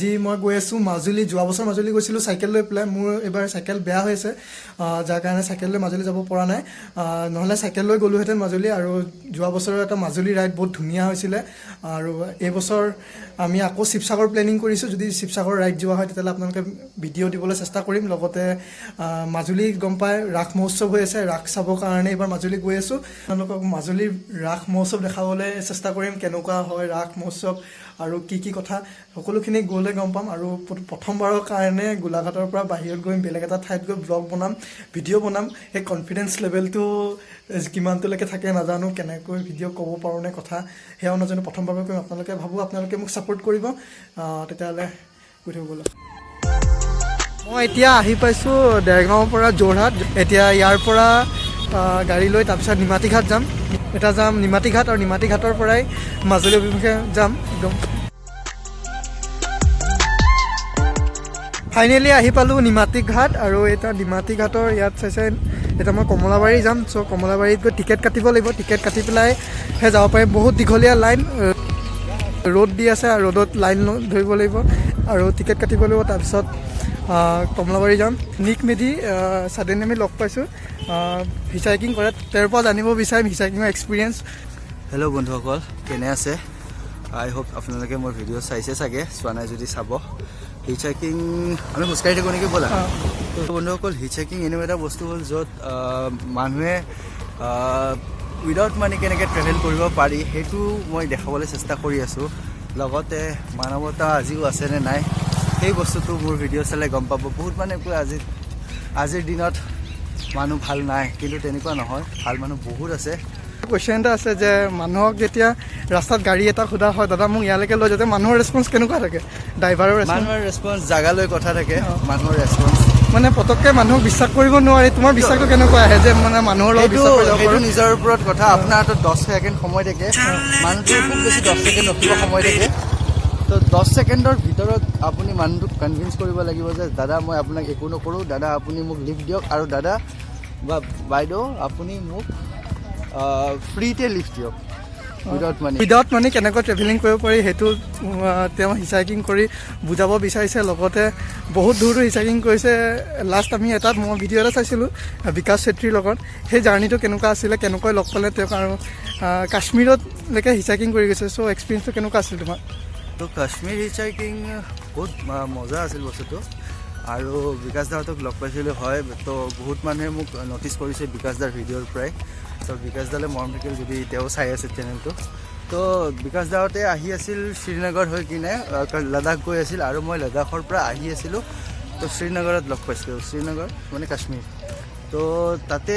আজি মই গৈ আছোঁ মাজুলী। যোৱা বছৰ মাজুলী গৈছিলোঁ চাইকেল লৈ পেলাই। মোৰ এইবাৰ চাইকেল বেয়া হৈ আছে, যাৰ কাৰণে চাইকেল লৈ মাজুলী যাব পৰা নাই। নহ'লে চাইকেল লৈ গ'লোহেঁতেন মাজুলী। আৰু যোৱা বছৰৰ এটা মাজুলী ৰাইড বহুত ধুনীয়া হৈছিলে। আৰু এইবছৰ আমি আকৌ শিৱসাগৰ প্লেনিং কৰিছোঁ। যদি শিৱসাগৰ ৰাইড যোৱা হয় তেতিয়াহ'লে আপোনালোকে ভিডিঅ' দিবলৈ চেষ্টা কৰিম। লগতে মাজুলী গম পাই ৰাস মহোৎসৱ হৈ আছে, ৰাস চাবৰ কাৰণে এইবাৰ মাজুলী গৈ আছোঁ। আপোনালোকক মাজুলীৰ ৰাস মহোৎসৱ দেখাবলৈ চেষ্টা কৰিম, কেনেকুৱা হয় ৰাস মহোৎসৱ আৰু কি কথা সকলোখিনি গ'লে গম পাম। আৰু প্ৰথমবাৰৰ কাৰণে গোলাঘাটৰ পৰা বাহিৰত গৈ বেলেগ এটা ঠাইত গৈ ব্লগ বনাম, ভিডিঅ' বনাম। সেই কনফিডেঞ্চ লেভেলটো কিমানটোলৈকে থাকে নাজানো, কেনেকৈ ভিডিঅ' ক'ব পাৰোঁ নে কথা সেয়াও নাজানো। প্ৰথমবাৰ কৰিম, আপোনালোকে মোক ছাপোৰ্ট কৰিব। তেতিয়াহ'লে গৈ থাকোঁ ব'লক। মই এতিয়া আহি পাইছোঁ দেৰগাঁৱৰ পৰা যোৰহাট। এতিয়া ইয়াৰ পৰা গাড়ী লৈ তাৰপিছত নিমাতীঘাট যাম। এটা যাম নিমাতীঘাট, আৰু নিমাতীঘাটৰ পৰাই মাজুলী অভিমুখে যাম একদম। ফাইনেলি আহি পালোঁ নিমাতীঘাট। আৰু এতিয়া নিমাতীঘাটৰ ইয়াত চাইছে, এতিয়া মই কমলাবাৰী যাম। চ' কমলাবাৰীত গৈ টিকেট কাটিব লাগিব। টিকেট কাটি পেলাইহে যাব পাৰিম। বহুত দীঘলীয়া লাইন, ৰ'দ দি আছে, আৰু ৰ'দত লাইন ধৰিব লাগিব আৰু টিকেট কাটিব লাগিব। তাৰপিছত কমলাবাৰী যাম। নিক মেধি ছাডেনলি আমি লগ পাইছোঁ, হিচাইকিং কৰে। তেওঁৰ পৰা জানিব বিচাৰিম হিচাইকিঙৰ এক্সপিৰিয়েঞ্চ। হেল্ল' বন্ধুসকল, কেনে আছে? আই হোপ আপোনালোকে মোৰ ভিডিঅ' চাইছে চাগে, চোৱা নাই যদি চাব। হিচাইকিং আমি খোজকাঢ়ি থাকোঁ নেকি ব'লা। বন্ধুসকল, হিচাইকিং এনেকুৱা এটা বস্তু হ'ল য'ত মানুহে উইদাউট মানি কেনেকৈ ট্ৰেভেল কৰিব পাৰি সেইটো মই দেখাবলৈ চেষ্টা কৰি আছোঁ। লগতে মানৱতা আজিও আছেনে নাই সেই বস্তুটো মোৰ ভিডিঅ' চালে গম পাব। বহুত মানুহে কয় আজিৰ দিনত মানুহ ভাল নাই, কিন্তু তেনেকুৱা নহয়, ভাল মানুহ বহুত আছে। কুৱেশ্যন এটা আছে যে মানুহক যেতিয়া ৰাস্তাত গাড়ী এটা সোধা হয়, দাদা মোক ইয়ালৈকে লৈ যাতে, মানুহৰ ৰেছপন্স কেনেকুৱা থাকে? ড্ৰাইভাৰৰ ৰেছপন্স জাগালৈ কথা থাকে। মানুহৰ ৰেছপন্স মানে পটককৈ মানুহক বিশ্বাস কৰিব নোৱাৰি। তোমাৰ বিশ্বাসটো কেনেকুৱা আহে যে মানে মানুহৰ লগত বিশ্বাস কৰিব পাৰোঁ? সেইটো নিজৰ ওপৰত কথা। আপোনাৰ হাতত 10 ছেকেণ্ড সময় থাকে, মানুহটোৱে খুব বেছি 10 ছেকেণ্ড ৰখিব সময় থাকে। তো 10 ছেকেণ্ডৰ ভিতৰত আপুনি মানুহটোক কনভিন্স কৰিব লাগিব যে দাদা মই আপোনাক একো নকৰোঁ, দাদা আপুনি মোক লিফ্ট দিয়ক, আৰু দাদা বা বাইদেউ আপুনি মোক ফ্ৰীতে লিফ্ট দিয়ক। উইদাউট মানি কেনেকৈ ট্ৰেভেলিং কৰিব পাৰি সেইটো তেওঁ হিচাইকিং কৰি বুজাব বিচাৰিছে। লগতে বহুত দূৰ হিচাইকিং কৰিছে। লাষ্ট আমি মই ভিডিঅ' এটা চাইছিলোঁ বিকাশ চেত্ৰীৰ লগত। সেই জাৰ্ণিটো কেনেকুৱা আছিলে, কেনেকৈ লগ পালে তেওঁক, আৰু কাশ্মীৰতলৈকে হিচাইকিং কৰি গৈছে। চ' এক্সপিৰিয়েঞ্চটো কেনেকুৱা আছিল তোমাৰ? তো কাশ্মীৰ হিচাইকিং বহুত মজা আছিল বস্তুটো। আৰু বিকাশ দাহঁতক লগ পাইছিলোঁ হয়। তো বহুত মানুহে মোক ন'টিছ কৰিছে বিকাশ দাৰ ভিডিঅ'ৰ পৰাই। তো বিকাশ দালে মৰম থাকিল যদি তেওঁ চাই আছে চেনেলটো। তো বিকাশ দাহঁতে আহি আছিল শ্ৰীনগৰ হৈ কিনে লাডাখ গৈ আছিল, আৰু মই লাডাখৰ পৰা আহি আছিলোঁ। তো শ্ৰীনগৰত লগ পাইছিলোঁ। শ্ৰীনগৰ মানে কাশ্মীৰ। তো তাতে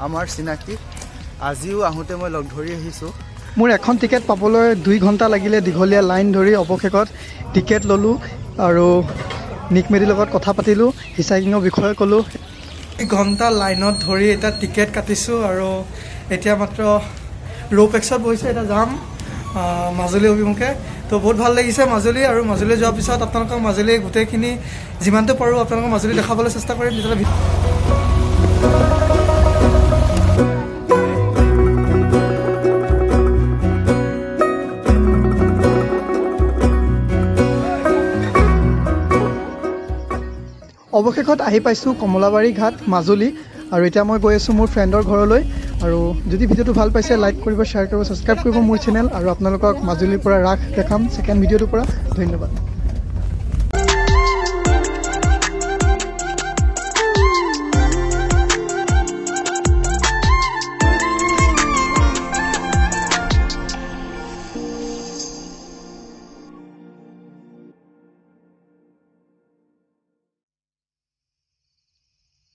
আমাৰ চিনাকি, আজিও আহোঁতে মই লগ ধৰি আহিছোঁ। মোৰ এখন টিকেট পাবলৈ 2 ঘণ্টা লাগিলে, দীঘলীয়া লাইন ধৰি। অৱশেষত টিকেট ল'লোঁ আৰু নিক মেধিৰ লগত কথা পাতিলোঁ, হিচাইকিঙৰ বিষয়ে ক'লোঁ। 1 ঘণ্টা লাইনত ধৰি এতিয়া টিকেট কাটিছোঁ, আৰু এতিয়া মাত্ৰ ৰ'পেক্সত বহিছোঁ। এতিয়া যাম মাজুলী অভিমুখে। তো বহুত ভাল লাগিছে মাজুলী। আৰু মাজুলী যোৱাৰ পিছত আপোনালোকক মাজুলী গোটেইখিনি যিমানটো পাৰোঁ আপোনালোকক মাজুলী দেখাবলৈ চেষ্টা কৰিম। তেতিয়াহ'লে অৱশেষত আহি পাইছোঁ কমলাবাৰী ঘাট মাজুলী। আৰু এতিয়া মই গৈ আছোঁ মোৰ ফ্ৰেণ্ডৰ ঘৰলৈ। আৰু যদি ভিডিঅ'টো ভাল পাইছে লাইক কৰিব, শ্বেয়াৰ কৰিব, ছাবস্ক্ৰাইব কৰিব মোৰ চেনেল। আৰু আপোনালোকক মাজুলীৰ পৰা ৰাস দেখাম ছেকেণ্ড ভিডিঅ'টোৰ পৰা। ধন্যবাদ।